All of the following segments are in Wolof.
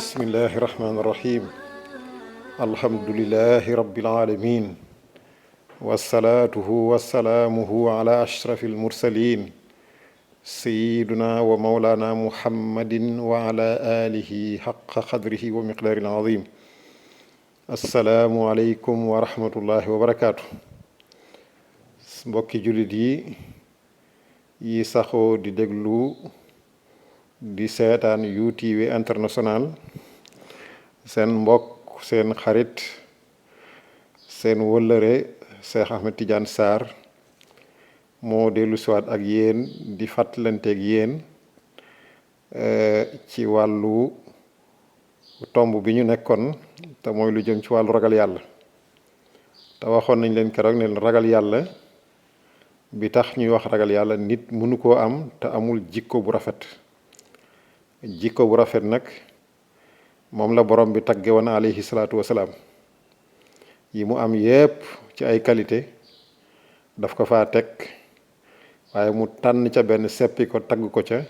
bismillahi rahmaani rahim alhamdulilahi rabbil alamin wasalaatuhu wasalaamuhu ala ashrafi almursalin sayiduna wa maulana muhammadin wa ala alihi xaqa qadrihi wa miqdaari alazim assalaamu aleykum wa rahmatullahi wa barakaatu. mbokki jullit yi saxoo di déglu di seetaan UTV international seen mbokk seen xarit seen wëllëre Cheikh Ahmed Tidiane Sarr moo dellu siwaat ak yéen di fàttalanteeg yéen ci wàllu tomb bi ñu nekkoon te mooy lu jëm ci wàllu ragal yàlla. te waxoon nañ leen keroog ne ragal yàlla bi tax ñuy wax ragal yàlla nit mënu koo am te amul jikko bu rafet. jikko bu rafet nag moom la borom bi tagge woon alayhi salaatu wasalaam yi mu am yépp ci ay qualité daf ko faa teg waaye mu tànn ca benn seppi ko tagg ko ca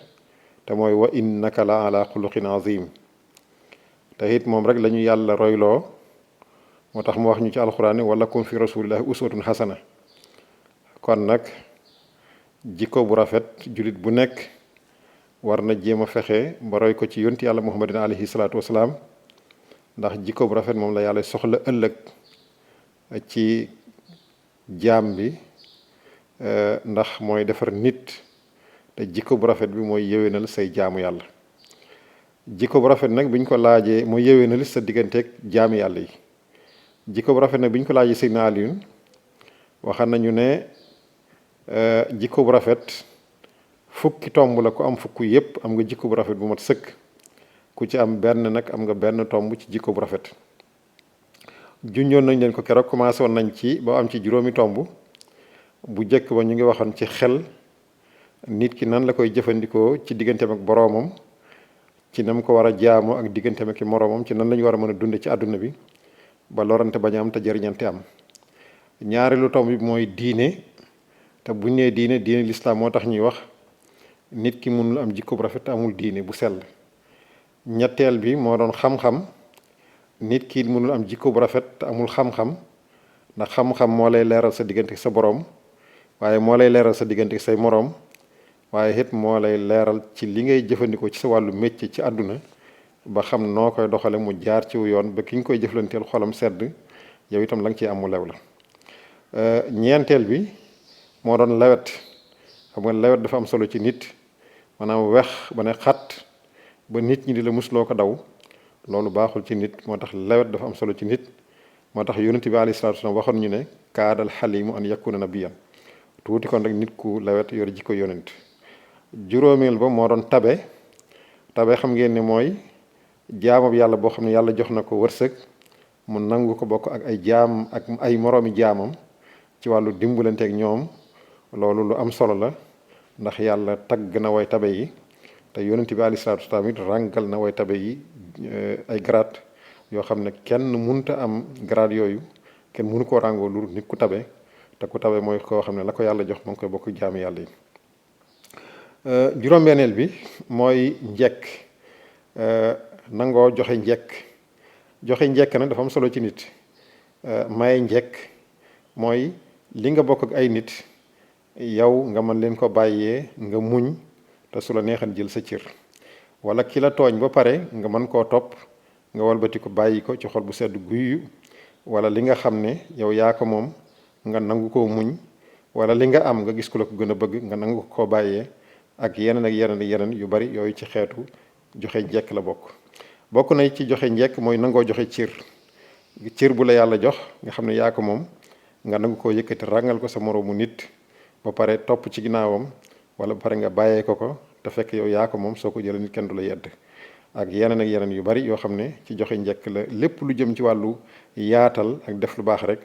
te mooy wa innaka la ala xuluqin azim te it moom rek la ñu yàlla royloo moo tax mu wax ñu ci alxuraan ni wala kun fi rasulillahi uswatun xasana. kon nag jikko bu rafet jullit bu nekk war na jéem a fexe ba roy ko ci yonti yàlla muhammadin alayhi salaatu wasalaam ndax jikko bu rafet moom la yàlla soxla ëllëg ci jaam bi ndax mooy defar nit te jikko bu rafet bi mooy yéwénal say jaamu yàlla. jikko bu rafet nag bi ñu ko laajee mooy yéwénal sa digganteeg jaamu yàlla yi. jikko bu rafet nag bi ñu ko laajee Seydina Aliyun waxaan nañu ne jikko bu rafet fukki tomb la ku am fukk yépp am nga jikko bu rafet bu mat sëkk ku ci am benn nag am nga benn tomb ci jikko bu rafet. junjoon nañ leen ko keroog commencé woon nañ ci ba am ci juróomi tomb. bu njëkk ba ñu ngi waxoon ci xel nit ki nan la koy jëfandikoo ci digganteem ak boroomam ci nam ko war a jaamoo ak digganteem ak moroomam ci nan la ñu war a mën a dunde ci àdduna bi ba lorante bañ am te jëriñante am. ñaareelu tomb bi mooy diine te buñ nee diine lislaam moo tax ñuy wax. nit ki mënul am jikko bu rafet te amul diine bu sell. ñetteel bi moo doon xam-xam nit ki mënul am jikko bu rafet te amul xam-xam ndax xam-xam moo lay leeral sa diggante sa boroom waaye moo lay leeral sa diggante say moroom waaye it moo lay leeral ci li ngay jëfandikoo ci sa wàllu métier ci àdduna ba xam noo koy doxale mu jaar ci yoon ba ki nga koy jëflanteel xolam sedd yow itam la nga ciy am mu lew la. ñeenteel bi moo doon lewet xam nga lewet dafa am solo ci nit. maanaam wex ba ne xat ba nit ñi di la musloo ko daw loolu baaxul ci nit moo tax lewet dafa am solo ci nit moo tax yonent bi alayhi salaatu wasallam waxoon ñu ne kaadal xalimu an yakuna nabiyan tuuti kon rek nit ku lewet yor jikko yonent. juróomeel ba moo doon tabe xam ngeen ne mooy jaamab yàlla boo xam ne yàlla jox na ko wërsëg mu nangu ko bokk ak ay jaam ak ay moroomi jaamam ci wàllu dimbalanteeg ñoom loolu lu am solo la. ndax yàlla tagg na way tabe yi te yonent bi alayhi salaatu wasalaam it ràngal na way tabe yi ay grade yoo xam ne kenn munta am grade yooyu kenn mënu koo ràngoo lu nit ku tabe te ku tabe mooy koo xam ne la ko yàlla jox ma ngi koy bokk jaami yàlla yi. juróom-benneel bi mooy njekk nangoo joxe njekk nag dafa am solo ci nit. maye njekk mooy li nga bokk ak ay nit yow nga mën leen ko bàyyee nga muñ te su la neexan jël sa cër wala ki la tooñ ba pare nga mën koo topp nga walbati ko bàyyi ko ci xol bu sedd guyu wala li nga xam ne yow yaa ko moom nga nangu koo muñ wala li nga am nga gis ku la ko gën a bëgg nga nangu koo bàyyee ak yeneen yu bari yooyu ci xeetu joxe njekk la bokk na ci joxe njekk mooy nangoo joxe cër bu la yàlla jox nga xam ne yaa ko moom nga nangu koo yëkkati ràngal ko sa moroomu nit ba pare topp ci ginnaawam wala ba pare nga bàyyee ko te fekk yow yaa ko moom soo ko jëlee nit kenn du la yedd ak yeneen yu bari yoo xam ne ci joxe njekk la lépp lu jëm ci wàllu yaatal ak def lu baax rek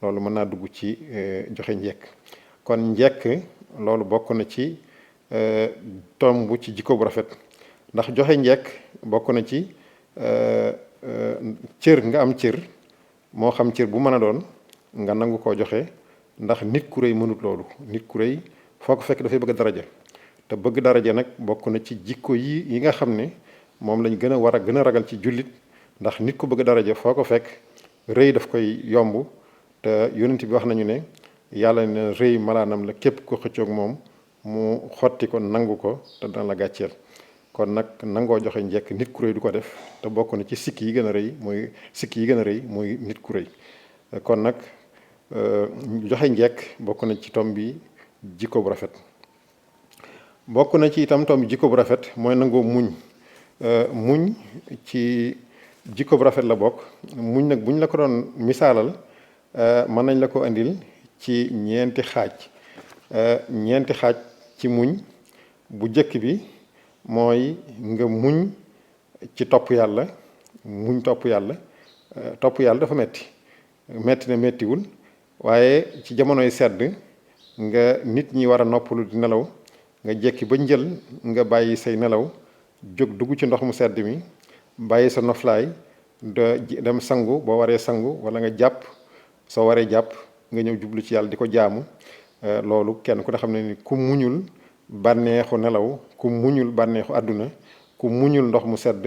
loolu mën naa dugg ci joxe njekk. kon njekk loolu bokk na ci tomb ci jikko bu rafet ndax joxe njekk bokk na ci cër nga am cër moo xam cër bu mën a doon nga nangu koo joxe. ndax nit ku rëy mënut loolu nit ku rëy foo ko fekk dafay bëgg daraja te bëgg daraja nag bokk na ci jikko yi nga xam ne moom lañ gën a war a gën a ragal ci jullit ndax nit ku bëgg daraja foo ko fekk rëy daf koy yomb te yonent bi wax nañu ne yàlla ne rëy malaanam la képp ko xëccoog moom mu xotti ko nangu ko te dana la gàcceel kon nag nangoo joxe njekk nit ku rëy du ko def te bokk na ci sikk yi gën a rëy mooy nit ku rëy kon nag joxe njekk bokk na ci tom bi jikko bu rafet bokk na ci itam tom bi jikko bu rafet mooy nangoo muñ muñ ci jikko bu rafet la bokk muñ nag buñ la ko doon misaalal mën nañ la ko andil ci ñeenti xaaj ci muñ bu jëkk bi mooy nga muñ ci topp yàlla topp yàlla dafa metti na mettiwul waaye ci jamonoy sedd nga nit ñi war a noppalu di nelaw nga jekki ba njël nga bàyyi say nelaw jóg dugg ci ndox mu sedd mi bàyyi sa noflaay dem sangu boo waree sangu wala nga jàpp soo waree jàpp nga ñëw jublu ci yàlla di ko jaamu loolu kenn ku ne xam ne ni ku muñul bànneexu nelaw ku muñul bànneexu àdduna ku muñul ndox mu sedd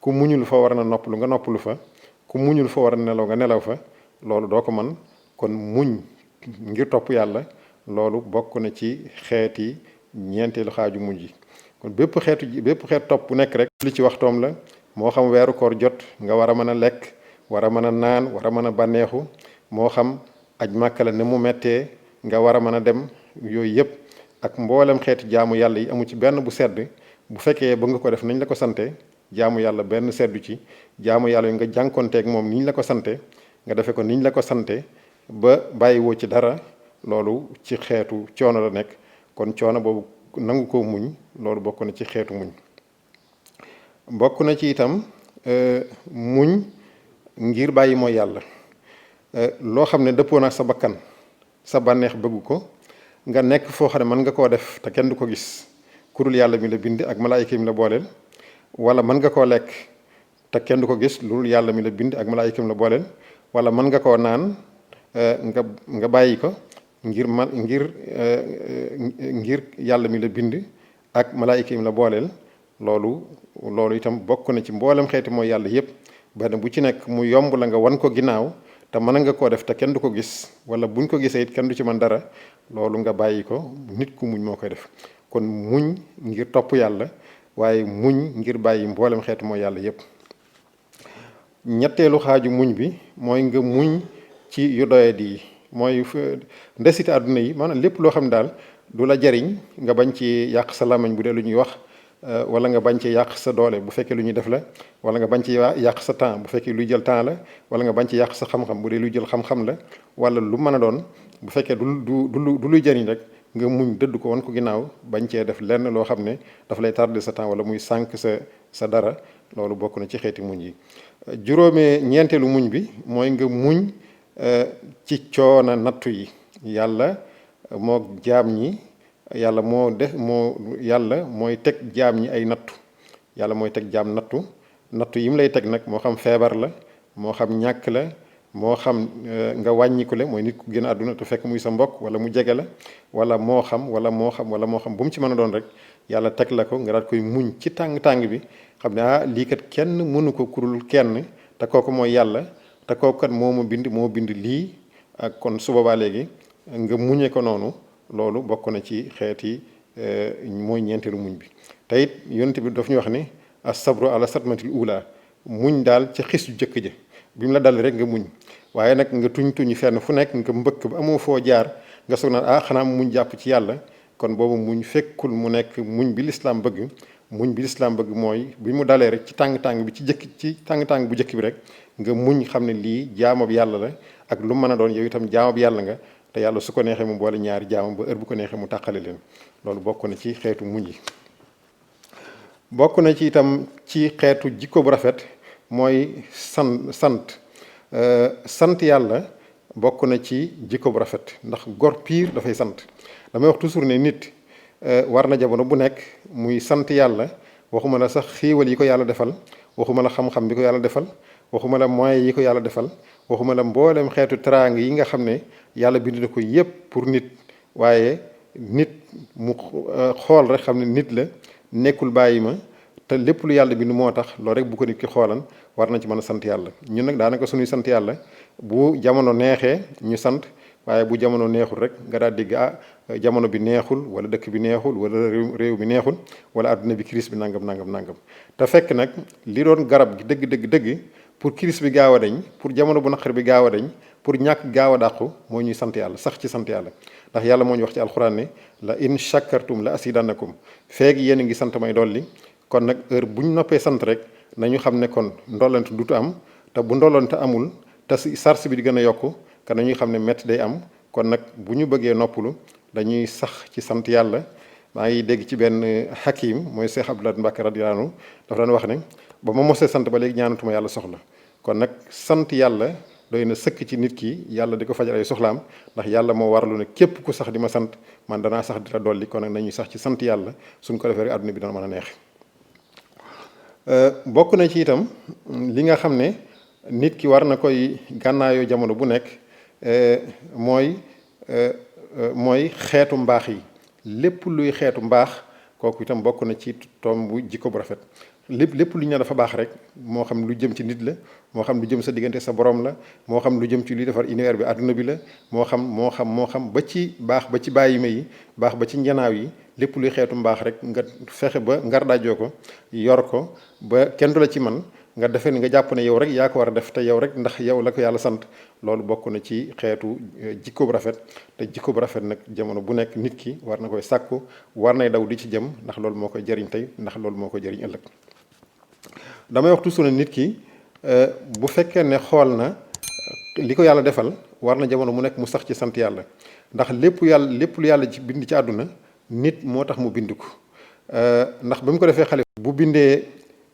ku muñul fa war na noppalu nga noppalu fa ku muñul fa war na nelaw nga nelaw fa loolu doo ko man kon muñ ngir topp yàlla loolu bokk na ci xeeti ñeenteelu xaaju muñ yi kon bépp xeet topp bu nekk rek li ci waxtoom la moo xam weeru koor jot nga war a mën a lekk war a mën a naan war a mën a bànneexu moo xam aj màkka la ne mu mettee nga war a mën a dem yooyu yëpp ak mboolem xeeti jaamu yàlla yi amu ci benn bu sedd bu fekkee ba nga ko def nañ la ko sante jaamu yàlla benn seddu ci jaamu yàlla yi nga jànkonteeg moom niñ la ko sante nga defe ko niñ la ko sante ba bàyyiwoo ci dara loolu ci xeetu coono la nekk kon coono boobu nangu ko muñ loolu bokk na ci xeetu muñ bokk na ci itam muñ ngir bàyyi mooy yàlla loo xam ne dëppoo na sa bakkan sa bànneex bëggu ko nga nekk foo xam ne mën nga koo def te kenn du ko gis kurul yàlla mi la bind ak malaayika mi la booleel wala mën nga koo lekk te kenn du ko gis loolu yàlla mi la bind ak malaayika mi la booleel wala mën nga koo naan nga bàyyi ko ngir yàlla mi la bind ak malaayika mi la booleel loolu itam bokk na ci mboolem xeeti mooy yàlla yépp benn bu ci nekk mu yomb la nga wan ko ginnaaw te mën nga koo def te kenn du ko gis wala buñ ko gisee it kenn du ci mën dara loolu nga bàyyi ko nit ku muñ moo koy def kon muñ ngir topp yàlla waaye muñ ngir bàyyi mboolem xeeti mooy yàlla yépp ñetteelu xaaju muñ bi mooy nga muñ ci yu doyadi yi mooy ndesiti àdduna yi maanaam lépp loo xam ne daal du la jariñ nga bañ ci yàq sa làmmiñ bu dee lu ñuy wax wala nga bañ ci yàq sa doole bu fekkee lu ñuy def la wala nga bañ ci yàq sa temps bu fekkee luy jël temps la wala nga bañ ci yàq sa xam-xam bu dee luy jël xam-xam la wala lu mën a doon bu fekkee du luy jariñ rek nga muñ dëdd ko wan ko ginnaaw bañ cee def lenn loo xam ne daf lay tardé sa temps wala muy sànq sa dara loolu bokk na ci xeeti muñ yi ñeenteelu muñ bi mooy nga muñ ci coona nattu yi yàlla moo jaam ñi yàlla mooy teg jaam ñi ay nattu yàlla mooy teg jaam nattu yi mu lay teg nag moo xam feebar la moo xam ñàkk la moo xam nga wàññiku le mooy nit ku génn àdduna te fekk muy sa mbokk wala mu jege la wala moo xam bu mu ci mën a doon rek yàlla teg la ko nga daal koy muñ ci tàng-tàng bi xam ne lii kat kenn mënu ko kurul kenn te kooku mooy yàlla te kooku kat moo bind lii ak kon su boobaa léegi nga muñee ko noonu loolu bokk na ci xeeti mooy ñeenteelu muñ bi te it yonent bi daf ñu wax ni as-sabru ala satmatil ula muñ daal ci xis yu jëkk ja bi mu la dal rek nga muñ waaye nag nga tuñi fenn fu nekk nga mbëkk ba amoo foo jaar nga soog naan xanaa muñ jàpp ci yàlla kon boobu muñ fekkul mu nekk muñ bi lislaam bëgg mooy bi mu dalee rek ci tàng-tàng bi ci tàng-tàng bu jëkk bi rek nga muñ xam ne lii jaamab yàlla la ak lu mën a doon yow itam jaamab yàlla nga te yàlla su ko neexee mu boole ñaari jaamam ba heure bu ko neexee mu tàqale leen loolu bokk na ci xeetu muñ yi bokk na ci itam ci xeetu jikko bu rafet mooy sant yàlla bokk na ci jikko bu rafet ndax gor piir dafay sant damay wax toujours ne nit war na jamono bu nekk muy sant yàlla waxuma la sax xéewal yi ko yàlla defal waxuma la xam-xam bi ko yàlla defal waxuma la moyens yi ko yàlla defal waxuma la mboolem xeetu teraanga yi nga xam ne yàlla bind na ko yépp pour nit waaye nit mu xool rek xam ne nit la nekkul bàyyi ma te lépp lu yàlla bind moo tax loolu rek bu ko nit ki xoolan war na ci mën a sant yàlla. ñun nag daanaka suñuy sant yàlla bu jamono neexee ñu sant, waaye bu jamono neexul rek nga daal dégg jamono bi neexul wala dëkk bi neexul wala réew bi neexul wala àdduna bi crise bi nangam nangam nangam. te fekk nag li doon garab gi dëgg dëgg dëgg pour crise bi gaaw a dañ, pour jamono bu naqar bi gaaw a dañ, pour ñàkk gaaw a dàqu moo ñuy sant yàlla, sax ci sant yàlla. ndax yàlla moo ñu wax ci alxuraan ne la in shakartum la asidannakum, feeg yéen a ngi sant may dolli. kon nag heure bu ñu noppee sant rek nañu xam ne kon ndollante dutu am, te bu ndollante amul te si sars bi di gën a yokku kan nañuy xam ne métti day am. kon nag bu ñu bëggee noppalu dañuy sax ci sant yàlla. maa ngi dégg ci benn hakim mooy Cheikh Abdoulaye Mbacke radiyallahu anhu dafa daan wax ne ba ma mosee sant ba léegi ñaanatuma yàlla soxla. kon nag sant yàlla doy na sëkk ci nit ki, yàlla di ko fajal ay soxlaam, ndax yàlla moo warlu ne képp ku sax di ma sant man danaa sax di la dolli. kon nag nañuy sax ci sant yàlla, suñ ko defee rek àdduna bi dana mën a neex. bokk na ci itam li nga xam ne nit ki war na koy gànnaayoo jamono bu nekk mooy xeetu mbaax yi. lépp luy xeetu mbaax kooku itam bokk na ci tomb bu jikko bu rafet. lépp lu ñu ne dafa baax rek, moo xam lu jëm ci nit la, moo xam lu jëm sa diggante sa borom la, moo xam lu jëm ci luy defar univers bi àdduna bi la, moo xam ba ci baax ba ci bàyyima yi, baax ba ci njanaaw yi. lépp luy xeetu mbaax rek nga fexe ba ngar daajoo ko, yor ko ba kenn du la ci man, nga defee ni nga jàpp ne yow rek yaa ko war a def te yow rek ndax yow la ko yàlla sant. loolu bokk na ci xeetu jikko bu rafet. te jikko bu rafet nag jamono bu nekk nit ki war na koy sàkku, war nay daw di ci jëm, ndax loolu moo koy jëriñ tey, ndax loolu moo koy jëriñ ëllëg. damay wax toujours ne nit ki bu fekkee ne xool na li ko yàlla defal, war na jamono mu nekk mu sax ci sant yàlla. ndax lépp lu yàlla ci bind ci àdduna nit moo tax mu bind ko. ndax ba mu ko defee xale bu bindee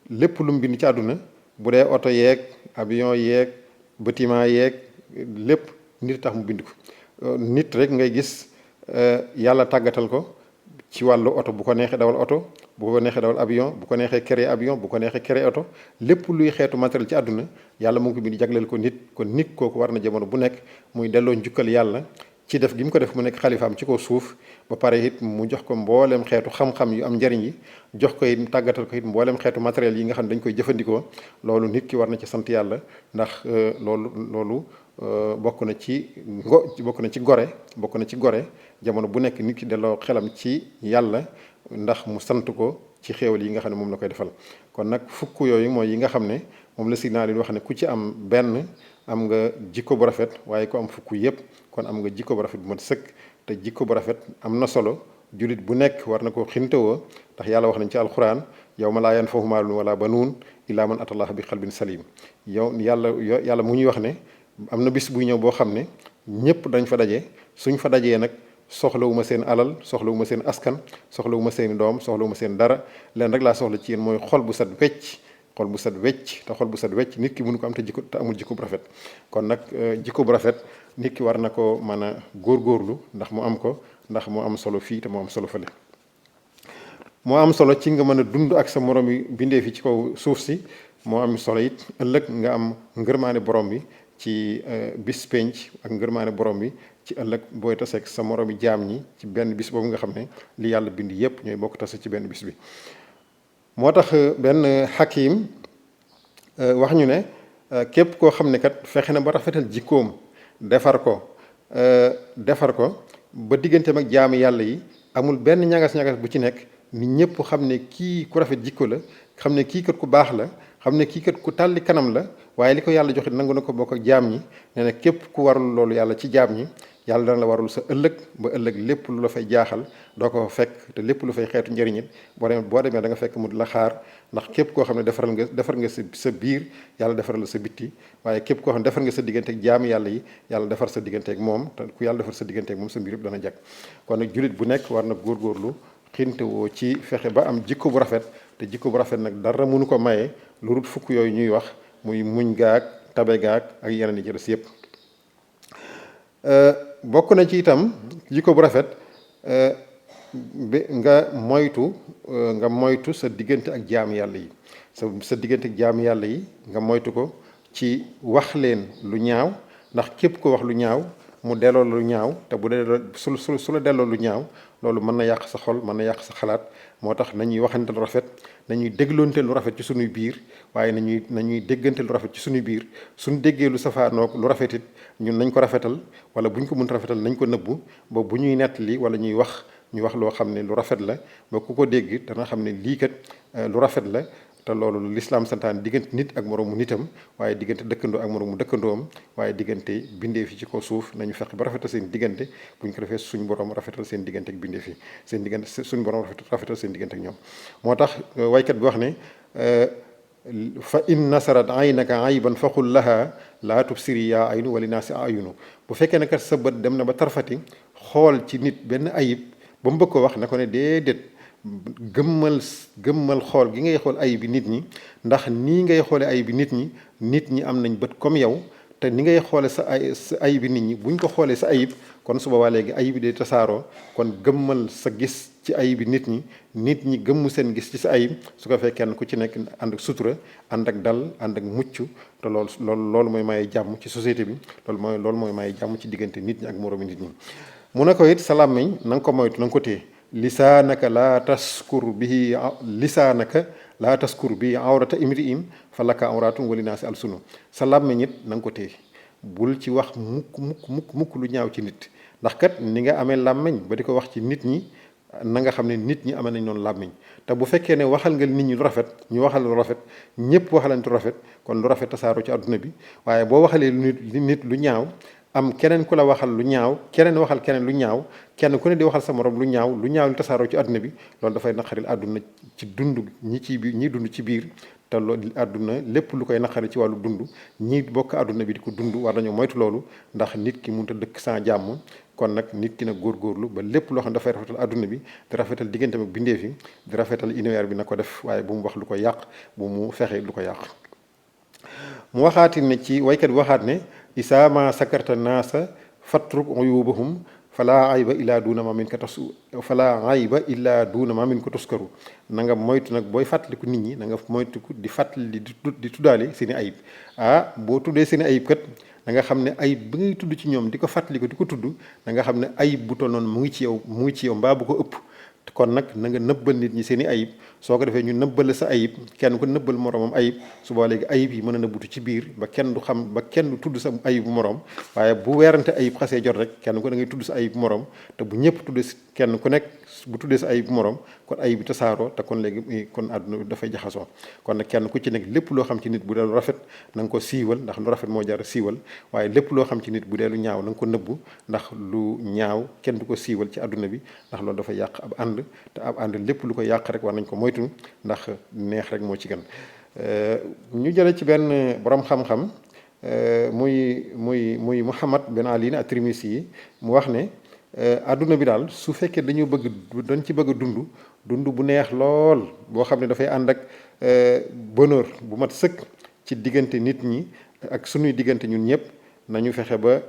lépp lu mu bind ci àdduna, bu dee oto yeeg avion yeeg bâtiment yeeg lépp nit tax mu bind ko. nit rek ngay gis yàlla tàggatal ko ci wàllu oto, bu ko neexee dawal oto, bu ko neexee dawal avion, bu ko neexee créer avion, bu ko neexee créer oto. lépp luy xeetu matériel ci àdduna yàlla mu ngi ko bind jagleel ko nit. kon nit kooku war na jamono bu nekk muy delloo njukkal yàlla ci def gi mu ko def mu nekk xalifaam ci kaw suuf. ba pare it mu jox ko mboolem xeetu xam-xam yu am njariñ yi, jox ko it tàggatal ko it mboolem xeetu matériel yi nga xam ne dañ koy jëfandikoo. loolu nit ki war na ci sant yàlla, ndax loolu bokk na ci gore. bokk na ci gore jamono bu nekk nit ki delloo xelam ci yàlla, ndax mu sant ko ci xéewal yi nga xam ne moom la koy defal. kon nag fukk yooyu mooy yi nga xam ne moom la Sidna Ali wax ne ku ci am benn am nga jikko bu rafet, waaye ku am fukk yépp kon am nga jikko bu rafet bu mat sëkk. te jikko bu rafet am na solo, jullit bu nekk war na ko xintewoo, ndax yàlla wax nañ ci alquran yawma laa yanfa'u maalun wala banuun illaa man atallaha bi qalbin salim. yàlla mu ñuy wax ne am na bis buy ñëw boo xam ne ñëpp dañ fa daje. suñ fa dajee nag soxlawuma seen alal, soxlawuma seen askan, soxlawuma seen doom, soxlawuma seen dara. leen rek laa soxla ci yéen mooy xol bu set wecc. xol bu set wecc te xol bu set wecc nit ki mënu ko am te amul jikko bu rafet. kon nag jikko bu rafet nit ki war na ko mën a góorgóorlu ndax mu am ko, ndax mu am solo fii te mu am solo fële. moo am solo ci nga mën a dund ak sa morom yi bindee fi ci kaw suuf si. moo am solo it ëllëg nga am ngërmaane borom bi ci bis penc, ak ngërmaane borom bi ci ëllëg booy taseeg sa morom yi jaam ñi ci benn bis boobu nga xam ne li yàlla bind yépp ñooy bokk tase ci benn bis bi. moo tax benn hakim wax ñu ne képp koo xam ne kat fexe na ba rafetal jikkoom, defar ko ba digganteem ak jaami yàlla yi amul benn ñagas-ñagas bu ci nekk, nit ñëpp xam ne kii ku rafet jikko la, xam ne kii kat ku baax la, xam ne kii kat ku tàlli kanam la, waaye li ko yàlla joxe nangu na ko bokk ak jaam ñi. nee na képp ku warul loolu yàlla ci jaam ñi, yàlla dana la warul sa ëllëg, ba ëllëg lépp lu la fay jaaxal doo ko fekk, te lépp lu fay xeetu njëriñit boo demee da nga fekk mu di la xaar. ndax képp koo xam ne defar nga sa biir, yàlla defaral la sa bitti, waaye képp koo xam ne defar nga sa digganteeg jaami yàlla yi, yàlla defar sa digganteeg moom, te ku yàlla defar sa digganteeg moom sa mbir yëpp dana jag. kon nag jullit bu nekk war na góorgóorlu xintewoo ci fexe ba am jikko bu rafet. te jikko bu rafet nag dara mënu ko maye lu dul fukk yooyu ñuy wax, muy muñ gaag, tabe gaag ak yeneen yi ci des yëpp. bokk na ci itam jikko bu rafet nga moytu sa diggante ak jaam yàlla yi. sa diggante ak jaam yàlla yi nga moytu ko ci wax leen lu ñaaw, ndax képp ko wax lu ñaaw mu delloo lu ñaaw te bu dee su la delloo lu ñaaw loolu mën na yàq sa xol mën na yàq sa xalaat moo tax nañuy waxante lu rafet nañuy dégloonte lu rafet ci suñuy biir waaye nañuy déggante lu rafet ci suñuy biir suñu déggee lu safaanoog lu rafetit ñun nañ ko rafetal wala bu ñu ko mën rafetal nañ ko nëbbu ba bu ñuy nettali wala ñuy wax ñu wax loo xam ne lu rafet la ba ku ko dégg dana xam ne lii kat lu rafet la te loolu lislaam santaan diggante nit ak moroomu nitam waaye diggante dëkkandoo ak moroomu dëkkandoom waaye diggante bindeef yi ci kaw suuf nañu fexe ba rafetal seen diggante bu ñu ko defee suñu borom rafetal seen diggante ak bindeef yi seen diggante suñu borom rafetal seen diggante ak ñoom moo tax waykat bi wax ne fa in nasarat aynaka ayban faqul laha laa tubsiri yaa aynu wali naasi ayunu bu fekkee ne kat sa bët dem na ba tarfati xool ci nit benn ayib ba mu bëgg ko wax ne ko ne déedéet gëmmal xool gi ngay xool ayib bi nit ñi ndax nii ngay xoole ayib bi nit ñi am nañ bët comme yow te ni ngay xoole sa ayib bi nit ñi buñ ko xoolee sa ayib kon su boobaa léegi ayib bi day tasaaroo kon gëmmal sa gis ci ayib bi nit ñi gëmmu seen gis ci sa ayib su ko fee kenn ku ci nekk ànd ak sutura ànd ak dal ànd ak mucc te loolu mooy maye jàmm ci société bi loolu mooy maye jàmm ci diggante nit ñi ak moroomi nit ñi mu ne ko it sa làmmiñ na nga ko moytu na nga ko téye lisaanaka laa taskur bihi awrata imri'in fa laka awratun wali naasi alsunu sa làmmiñ it na nga ko téye bul ci wax mukk lu ñaaw ci nit ndax kat ni nga amee làmmiñ ba di ko wax ci nit ñi na nga xam ne nit ñi amee nañ noonu làmmiñ te bu fekkee ne waxal nga nit ñi lu rafet ñu waxal lu rafet ñëpp waxalante lu rafet kon lu rafet tasaaroo ci àdduna bi waaye boo waxalee nit lu ñaaw am keneen ku la waxal lu ñaaw keneen waxal keneen lu ñaaw kenn ku ne di waxal sa morom lu ñaaw lu tasaaroo ci àdduna bi loolu dafay naqaril àdduna ci dund ñi dund ci biir te loolu àdduna lépp lu koy naqari ci wàllu dund ñi bokk àdduna bi di ko dund war nañoo moytu loolu ndax nit ki mënut a dëkk sans jàmm kon nag nit ki nag góorgóorlu ba lépp loo xam ne dafay rafetal àdduna bi di rafetal digganteem ak bindeef yi di rafetal univers bi na ko def waaye bu mu wax lu ko yàq bu mu fexe lu ko yàq mu waxaati ne ci waykat bi waxaat ne isaa ma sakarta naasa fatruk uyubahum fala ayba illaa duuna ma min ko tuskaru na nga moytu nag booy fàttaliku nit ñi na nga moytuku di fàttali di tuddaale seeni ayib boo tuddee seeni ayib kat da nga xam ne ayib bi ngay tudd ci ñoom di ko fàttaliku di ko tudd da nga xam ne ayib bu toll noonu mu ngi ci yow mbaa bu ko ëpp kon nag na nga nëbbal nit ñi seeni ayib soo ko defee ñu nëbbal sa ayib kenn ku nëbbal moroomam ayib su boobaa léegi ayib yi mën a nëbbutu ci biir ba kenn du tudd sa ayib bu moroom waaye bu weerante ayib xasee jot rek kenn ku da ngay tudd sa ayib bu moroom te bu ñëpp tuddee kenn ku nekk bu tuddee sa ayib bu moroom kon ayib bi tasaaroo te kon léegi kon àdduna dafay jaxasoo kon nag kenn ku ci nekk lépp loo xam ci nit bu dee lu rafet na nga ko siiwal ndax lu rafet moo jar siiwal waaye lépp loo xam ci nit bu dee lu ñaaw na nga ko nëbbu ndax lu ñaaw kenn du ko siiwal ci àdduna bi ndax loolu dafa yàq ab ànd te ab ànd lépp lu ko yàq rek war nañ ko moytu ndax neex rek moo ci gën ñu jële ci benn borom xam-xam muy Muhammad Ben Ali at-Tirmisi yi mu wax ne àdduna bi daal su fekkee dañ ci bëgg a dund bu neex lool boo xam ne dafay ànd ak bonheur bu mat sëkk ci diggante nit ñi ak suñuy diggante ñun ñëpp nañu fexe ba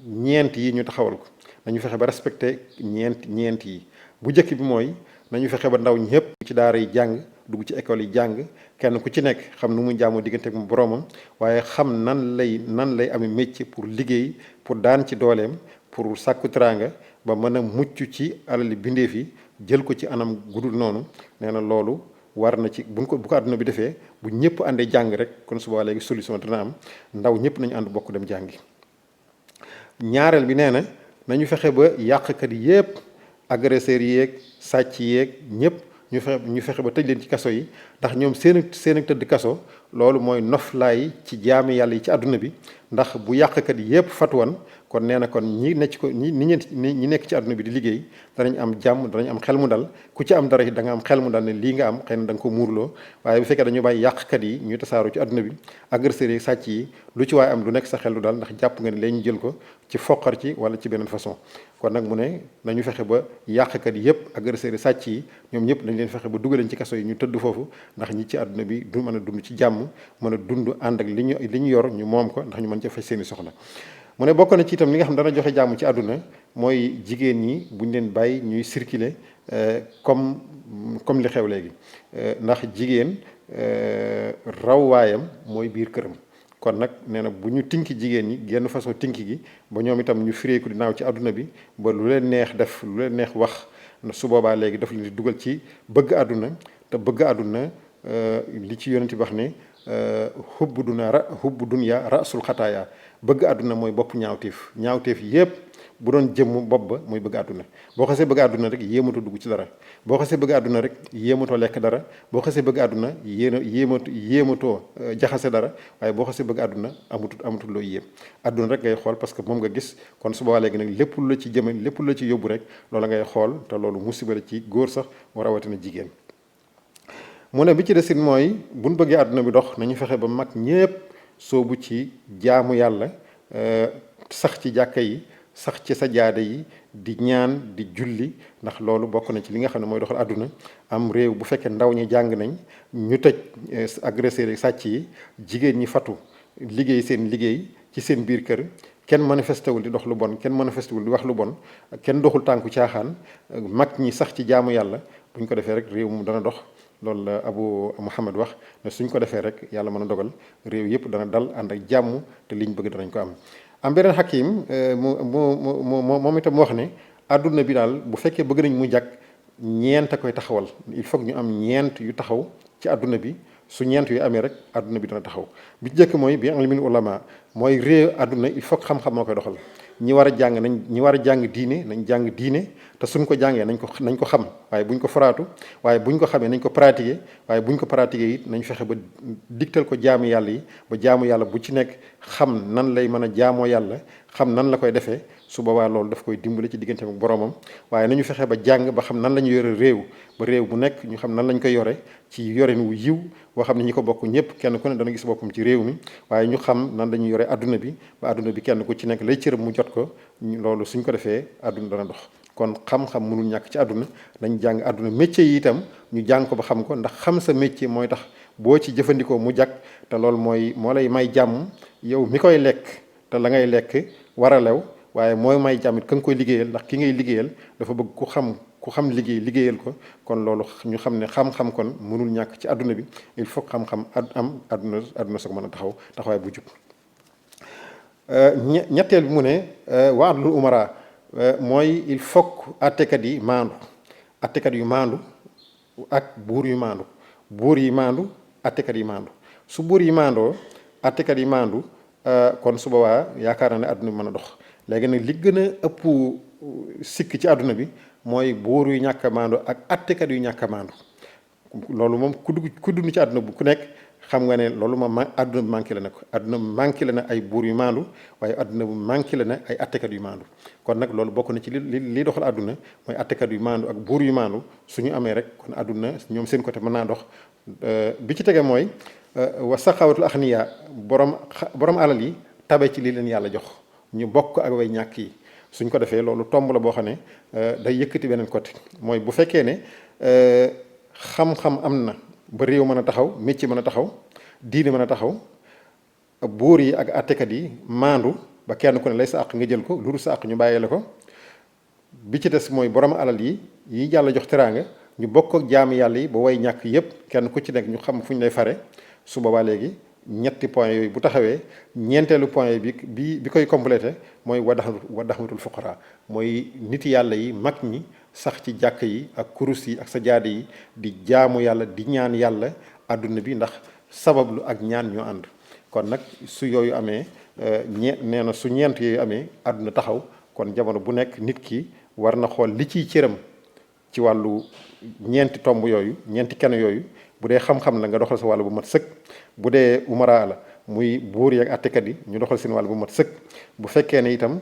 ñeent yi ñu taxawal ko nañu fexe ba respecté ñeent yi bu njëkk bi mooy nañu fexe ba ndaw ñëpp ci daara yi jàng dugg ci école yi jàng kenn ku ci nekk xam nu muy jaamoo diggante ak boroomam waaye xam nan lay amee métier pour liggéey pour daan ci dooleem pour sàkku teraanga ba mën a mucc ci alali bindeef yi jël ko ci anam gudul noonu nee na loolu war na ci bu ko àdduna bi defee bu ñëpp àndee jàng rek kon suba léegi solution dina am ndaw ñëpp nañu ànd bokk dem jàngi. ñaareel bi nee na nañu fexe ba yàqkat yi yëpp agresseurs yeeg sàcc yeeg ñëpp ñu fexe ba tëj leen ci kaso yi ndax ñoom seen tëdd kaso loolu mooy noflaay ci jaami yàlla yi ci àdduna bi ndax bu yàqkat yi yëpp fatuwan kon nee na kon ñi nekk ci àdduna bi di liggéey danañ am jàmm danañ am xel mu dal ku ci am dara da nga am xel mu dal ne lii nga am xëy na da nga ko muurloo waaye bu fekkee dañu bàyyi yàqkat yi ñuy tasaaroo ci àdduna bi agresseurs yi sàcc yi lu ci waaye am lu nekk sa xel lu dal ndax jàpp nga ne léegi ñu jël ko ci foqar ci wala ci beneen façon kon nag mu ne nañu fexe ba yàqkat yi yëpp agresseurs yi sàcc yi ñoom ñëpp dañ leen fexe ba dugaleen ci kaso yi ñu tëdd foofu ndax ñi ci àdduna bi du mën a dund ci jàmm mën a dund ànd ak li ñu yor ñu moom ko ndax ñu mën ca faj seeni soxla mu ne bokk na ci itam li nga xam ne dana joxe jàmm ci àdduna mooy jigéen ñi buñ leen bàyyi ñuy circuler comme li xew léegi ndax jigéen raw waayam mooy biir këram kon nag nee na bu ñu tinki jigéen ñi genn façon tinki gi ba ñoom itam ñu fireeku di naaw ci àdduna bi ba lu leen neex def lu leen neex wax su boobaa léegi daf leen di dugal ci bëgg àdduna te bëgg àdduna li ci yonent bi wax ne hubbu dunya rasul xataaya bëgg àdduna mooy bopp ñaawteef yépp bu doon jëmm bopp ba mooy bëgg àdduna boo xasee bëgg àdduna rek yéematoo dugg ci dara boo xasee bëgg àdduna rek yéematoo lekk dara boo xasee bëgg àdduna yéematoo jaxase dara waaye boo xasee bëgg àdduna amatul looy yéem àdduna rek ngay xool parce que moom nga gis kon su boobaa léegi nag lépp lu la ci jëme lépp lu la ci yóbbu rek loola ngay xool te loolu musiba la ci góor sax mu rawatina jigéen mu ne bi ci desit mooy buñ bëggee àdduna bi dox nañu fexe ba mag ñépp soobu ci jaamu yàlla sax ci jàkka yi sax ci sa jaada yi di ñaan di julli ndax loolu bokk na ci li nga xam ne mooy doxal àdduna am réew bu fekkee ndaw ñi jàng nañ ñu tëj agresseurs yi sàcc yi jigéen ñi fatu liggéey seen liggéey ci seen biir kër kenn manifesté wul di dox lu bon kenn manifesté wul di wax lu bon kenn doxul tànku caaxaan mag ñi sax ci jaamu yàlla buñ ko defee rek réew mu dana dox loolu la Abu Muhammad wax ne suñ ko defee rek yàlla mën a dogal réew yëpp dana dal ànd ak jàmm te liñ bëgg danañ ko am beneen xakim moom itam wax ne àdduna bi daal bu fekkee bëgg nañ mu jàkk ñeent a koy taxawal il faut ñu am ñeent yu taxaw ci àdduna bi su ñeent yu amee rek àdduna bi dana taxaw bi ci njëkk mooy bi ilmil ulama mooy réew àdduna il faut xam-xam moo koy doxal ñi war a jàng diine nañ jàng diine te suñ ko jàngee nañ ko xam waaye buñ ko faraatu waaye buñ ko xamee nañ ko pratiquer waaye buñ ko pratiquer it nañ fexe ba digtal ko jaamu yàlla yi ba jaamu yàlla bu ci nekk xam nan lay mën a jaamoo yàlla xam nan la koy defee su boobaa loolu daf koy dimbale ci diggante ak boromam waaye nañu fexe ba jàng ba xam nan la ñu yore réew ba réew bu nekk ñu xam nan lañ koy yore ci yorin wu yiw boo xam ne ñi ko bokk ñëpp kenn ku ne dana gis boppam ci réew mi waaye ñu xam nan lañuy yore àdduna bi ba àdduna bi kenn ku ci nekk lay cëram mu jot ko loolu suñ ko defee àdduna dana dox kon xam-xam mënul ñàkk ci àdduna dañ jàng àdduna métier yi itam ñu jàng ko ba xam ko ndax xam sa métier mooy tax boo ci jëfandikoo mu jag te loolu moo lay may jàmm yow mi koy lekk te la ngay lekk war a lew waaye mooy may jàmmit ka nga koy liggéeyal ndax ki ngay liggéeyal dafa bëgg ku xam liggéeyal ko kon loolu ñu xam ne xam-xam kon mënul ñàkk ci àdduna bi il faut xam-xam am àdduna soo ko mën a taxawaay bu jub ñetteel bi mu ne waadlul umara mooy il faut attekat yi maandu attekat yu maandu ak buur yu maandu buur yi maandu attekat yi maandu su buur yi maandoo attekat yi maandu kon su boobaa yaakaar naa ne àdduna bi mën a dox léegi nag li gën a ëpp sikk ci àdduna bi mooy buur yu ñàkk a maandu ak attekat yu ñàkk a maandu loolu moom ku dund ci àdduna bu ku nekk xam nga ne loolu moom àdduna bi manqué la na ko àdduna bi manqué la na ay buur yu maandu waaye àdduna bi manqué la na ay attekat yu maandu kon nag loolu bokk na ci li doxal àdduna mooy attekat yu maandu ak buur yu maandu suñu amee rek kon àdduna ñoom seen côté mën naa dox bi ci tege mooy wa saxawatul axniya borom alal yi tabe ci li leen yàlla jox ñu bokk ak way ñàkk yi suñ ko defee loolu tomb la boo xam ne day yëkkati beneen côté mooy bu fekkee ne xam-xam am na ba réew mën a taxaw métier mën a taxaw diine mën a taxaw buur yi ak attekat yi maandu ba kenn ku ne lay sa àq nga jël ko lu dul sa àq ñu bàyyee la ko bi ci des mooy borom alal yi yàlla jox teraanga ñu bokk ak jaamu yàlla yi ba way ñàkk yépp kenn ku ci nekk ñu xam fu ñu lay fare su boobaa léegi ñetti point yooyu bu taxawee ñeenteelu point bi koy complété mooy wadaxmatul fuqara mooy nit yàlla yi mag ñi sax ci jàkk yi ak kurus yi ak sa jaade yi di jaamu yàlla di ñaan yàlla àdduna bi ndax sabablu ak ñaan ñoo ànd kon nag su yooyu amee nee na su ñeent yooyu amee àdduna taxaw kon jamono bu nekk nit ki war na xool li ciy cëram ci wàllu ñeenti tomb yooyu ñeenti kenn yooyu bu dee xam-xam la nga doxal sa wàll bu mat sëkk bu dee umara la muy buur yi ak attekat yi ñu doxal seen wàll bu mat sëkk bu fekkee ne itam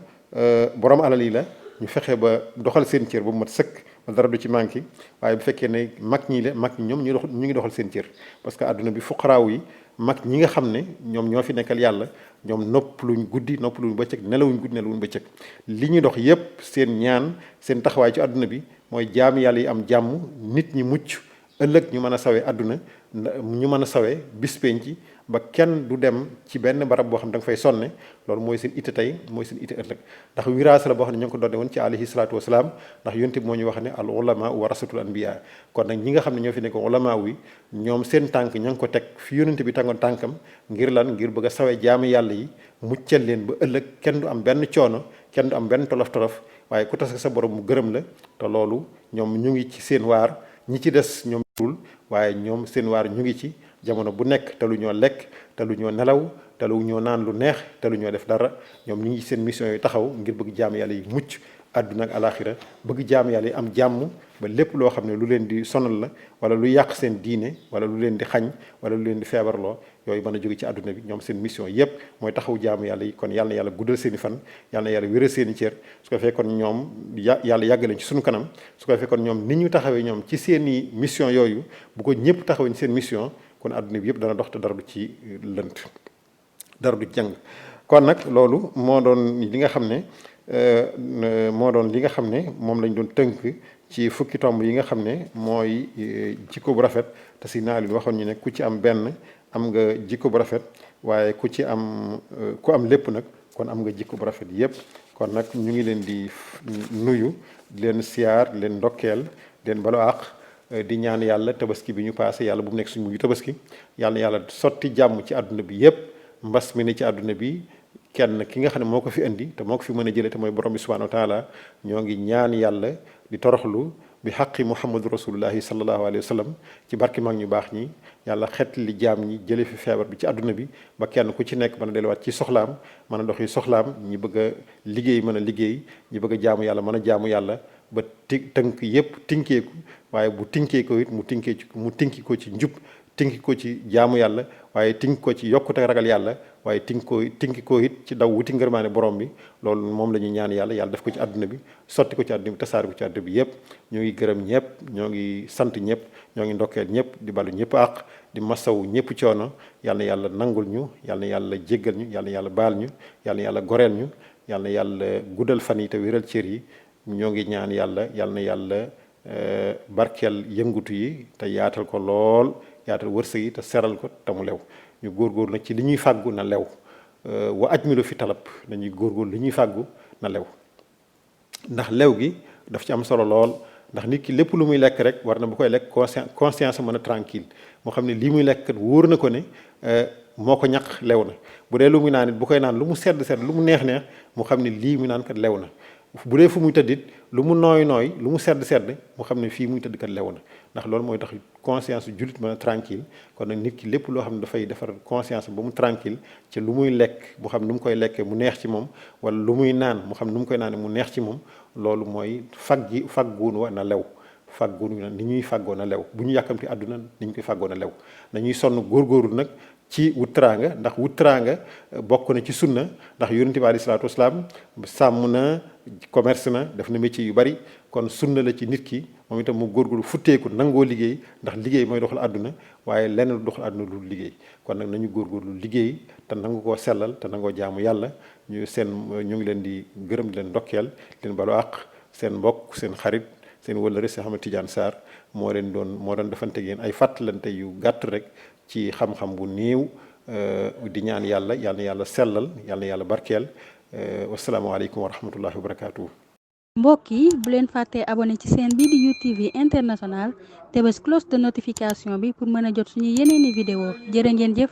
borom alal yi la ñu fexe ba doxal seen cër ba mu mat sëkk ba dara du ci manqué waaye bu fekkee ne mag ñi ñoom ñu ngi doxal seen cër parce que àdduna bi fuqaraaw yi mag ñi nga xam ne ñoom ñoo fi nekkal yàlla ñoom noppaluñ guddi noppaluñ bëccëg nelawuñ guddi nelawuñ bëccëg li ñuy dox yépp seen ñaan seen taxawaay ci àdduna bi mooy jaami yàlla yi am jàmm nit ñi mucc ëllëg ñu mën a sawee àdduna ñu mën a sawee bis penc ba kenn du dem ci benn barab boo xam ne da nga fay sonne loolu mooy seen itte tey mooy seen itte ëllëg ndax wiraas la boo xam ne ñu ngi ko doonne woon ci alayhi salaatu wasalaam ndax yonte bi moo ñu wax ne al ulama warasatul anbiya kon nag ñi nga xam ne ñoo fi nekk ulama wi ñoom seen tànk ña ngi ko teg fi yonente bi tàngoon tànkam ngir lan ngir bëgg a sawee jaami yàlla yi muccal leen ba ëllëg kenn du am benn coono kenn du am benn tolof-tolof waaye ku tas sa borom mu gërëm la te loolu ñoom ñu ngi ci seen waar ñi ci des ñoom dul waaye ñoom seen waar ñu ngi ci jamono bu nekk te lu ñoo lekk te lu ñoo nelaw te lu ñoo naan lu neex te lu ñoo def dara ñoom ñu ngi seen mission yi taxaw ngir bëgg jaam yàlla yi mucc àdduna ak alaxira bëgg jaam yàlla yi am jàmm ba lépp loo xam ne lu leen di sonal la wala lu yàq seen diine wala lu leen di xañ wala lu leen di feebarloo yooyu mën a jóge ci àdduna bi ñoom seen mission yépp mooy taxaw jaamu yàlla yi kon yàlla na yàlla guddal seen i fan yàlla na yàlla wéral seen i cër su ko fekk kon ñoom yàlla yàgg leen ci suñu kanam su ko fekk kon ñoom ni ñu taxawee ñoom ci seen i mission yooyu bu ko ñëpp taxawee seen mission kon àdduna bi yëpp dana dox te dara du ci lënt dara du jàng kon nag loolu moo doon li nga xam ne moom lañ doon tënk ci fukki tomb yi nga xam ne mooy jikko bu rafet te si naa leen waxoon ñu ne ku ci am benn am nga jikko bu rafet waaye ku am lépp nag kon am nga jikko bu rafet yépp kon nag ñu ngi leen di nuyu di leen siyaar di leen ndokkeel di leen balu àq di ñaan yàlla tabaski bi ñu paase yàlla bu mu nekk suñu mujj tabaski yàlla sotti jàmm ci àdduna bi yépp mbas mi ne ci àdduna bi kenn ki nga xam ne moo ko fi indi te moo ko fi mën a jëlee te mooy borom bi subhanahu wa taala ñoo ngi ñaan yàlla di toroxlu bi xaqi muhammadu rasulullahi sallallahu alayhi wa sallam ci barki mag ñu baax ñi yàlla xet li jaam ñi jële fi feebar bi ci àdduna bi ba kenn ku ci nekk mën a delluwaat ci soxlaam mën a doxi soxlaam ñi bëgg a liggéey mën a liggéey ñi bëgg a jaamu yàlla mën a jaamu yàlla ba tënk yépp tinkeeku waaye bu tinkee ko it mu tinki ko ci njub tinki ko ci jaamu yàlla waaye tinki ko ci yokkute ragal yàlla waaye tinki ko it ci daw wuti ngërmaane borom bi loolu moom la ñuy ñaan yàlla def ko ci àdduna bi sotti ko ci àdduna bi tasaare ko ci àdduna bi yépp ñoo ngi gërëm ñëpp ñoo ngi sant ñëpp ñoo ngi ndokkeel ñëpp di balu ñëpp àq di masawu ñëpp coono yàlla na yàlla nangul ñu yàlla na yàlla jéggal ñu yàlla na yàlla baal ñu yàlla na yàlla goreel ñu yàlla na yàlla guddal fan yi te wéral cër yi ñoo ngi ñaan yàlla na yàlla barkeel yëngutu yi te yaatal ko lool yaatal wërsëg yi te seral ko te mu lew ñu góorgóorlu nag ci li ñuy fàggu na lew wa ajmilu fi talab nañuy góorgóorlu li ñuy fàggu na lew ndax lew gi daf ci am solo lool ndax nit ki lépp lu muy lekk rek war na bu koy lekk conscience mën a tranquille moo xam ne lii muy lekk wóor na ko ne moo ko ñaq lew na bu dee lu muy naan it bu koy naan lu mu sedd lu mu neex mu xam ne lii muy naan kat lew na bu dee fu muy tëddit lu mu nooy lu mu sedd mu xam ne fii muy tëdd kat lew na ndax loolu mooy tax conscience jullit mën a tranquille kon nag nit ki lépp loo xam ne dafay defar conscience ba mu tranquille ci lu muy lekk mu xam nu mu koy lekkee mu neex ci moom wala lu muy naan mu xam nu mu koy naane mu neex ci moom loolu mooy fagguun wa na lew fagguun ni ñuy fàggoo na lew bu ñu yàkkamti àdduna ni ñu koy fàggoo na lew nañuy sonn góorgóorlu nag ci wut teraanga ndax wut teraanga bokk na ci sunna ndax yonent bi alayhi salaatu wasalaam sàmm na commerce na def na métier yu bari kon sunna la ci nit ki moom itam mu góorgóorlu futteeku nangoo liggéey ndax liggéey mooy doxal àdduna waaye lenn lu doxal àdduna lu liggéey kon nag nañu góorgóorlu liggéey te nangu koo sellal te nangoo jaamu yàlla ñu ngi leen di gërëm di leen ndokkeel leen balu àq seen mbokk seen xarit seen wëllëre Cheikh Ahmed Tidiane Sarr moo doon defante yéen ay fàttalante yu gàtt rek ci xam-xam bu néew di ñaan yàlla sellal yàlla barkeel wasalaamaaleykum wa rahmatullahi wa barakaatu. mbokk yi bu leen fàttee abonné ci seen bii di UTV international te bés cloche de notification bi pour mën a jot suñu yeneeni vidéo jërë ngeen jëf.